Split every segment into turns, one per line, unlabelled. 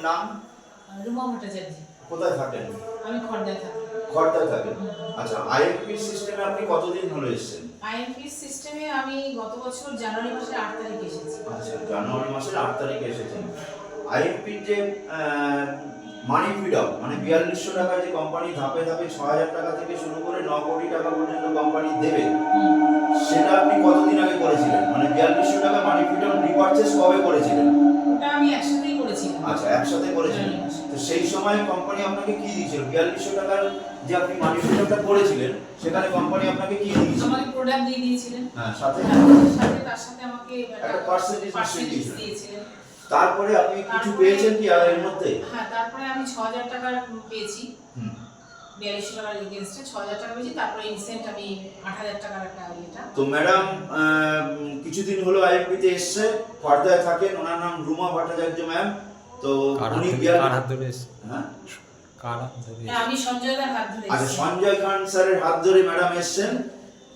নাম?
রুমা ভট্টাচার্য।
কোথায় থাকেন?
আমি খড়দায় থাকি।
খড়দায় থাকেন। আচ্ছা, আইএমপি সিস্টেমে আপনি কতদিন হলো এসেছেন?
আইএমপি সিস্টেমে আমি গত বছর জানুয়ারি মাসের 8 তারিখে এসেছি।
আচ্ছা, জানুয়ারি মাসের 8 তারিখে এসেছেন। আইএমপির যে মানি ফ্রিডম মানে 4200 টাকা যে কোম্পানি ধাপে ধাপে 6000 টাকা থেকে শুরু করে 9 কোটি টাকা পর্যন্ত কোম্পানি দেবে, সেটা আপনি কতদিন আগে করেছিলেন? মানে 4200 টাকা মানি ফ্রিডম রিপারচেজ কবে করেছিলেন?
ওটা আমি একসাথেই করেছিলাম।
আচ্ছা, একসাথে করেছিলেন। তো সেই সময় কোম্পানি আপনাকে কি দিয়েছিল? 4200 টাকার যে আপনি মানি ফ্রিডমটা করেছিলেন, সেখানে কোম্পানি আপনাকে কি দিয়েছিল?
আমাকে প্রোডাক্ট দিয়ে দিয়েছিলেন।
হ্যাঁ, সাথে
তার সাথে আমাকে
একটা পার্সেন্টেজ
দিয়েছিলেন।
তারপরে আপনি কিছু পেয়েছেন কি আর এর মধ্যে?
হ্যাঁ, তারপরে আমি 6000 টাকা পেয়েছি। 4200 টাকার এগেইনস্টে 6000 টাকা পেয়েছি। তারপরে ইনসেন্ট আমি 8000 টাকার একটা এটা।
তো ম্যাডাম কিছুদিন হলো আইএমপিতে এসেছে, খড়দায় থাকেন, ওনার নাম রুমা ভট্টাচার্য ম্যাম। তো উনি
কার হাত ধরে এসেছে?
হ্যাঁ,
কার হাত ধরে?
আমি সঞ্জয় দার হাত ধরে।
আচ্ছা, সঞ্জয় খান স্যারের হাত ধরে ম্যাডাম এসেছেন।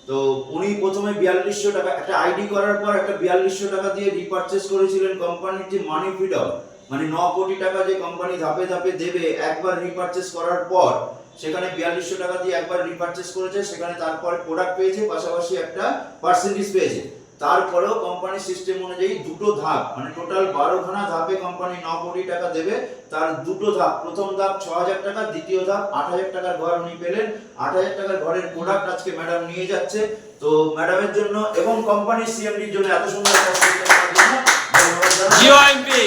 তো উনি প্রথমে 4200 টাকা একটা আইডি করার পর একটা 4200 টাকা দিয়ে রিপারচেজ করেছিলেন কোম্পানির যে মানি ফ্রিডম মানে 9 কোটি টাকা যে কোম্পানি ধাপে ধাপে দেবে একবার রিপারচেজ করার পর, সেখানে 4200 টাকা দিয়ে একবার রিপারচেজ করেছে, সেখানে তারপরে প্রোডাক্ট পেয়েছে, পাশাপাশি একটা পার্সেন্টেজ পেয়েছে। তারপরেও কোম্পানির সিস্টেম অনুযায়ী দুটো ধাপ মানে টোটাল 12খানা ধাপে কোম্পানি 9 কোটি টাকা দেবে, তার দুটো ধাপ, প্রথম ধাপ 6000 টাকা, দ্বিতীয় ধাপ 8000 টাকার ঘর উনি পেলেন। 8000 টাকার ঘরের প্রোডাক্ট আজকে ম্যাডাম নিয়ে যাচ্ছে। তো ম্যাডামের জন্য এবং কোম্পানির সিএমডির জন্য এত সুন্দর একটা সিস্টেম করার জন্য ধন্যবাদ জানাই।
জিও আইএমপি।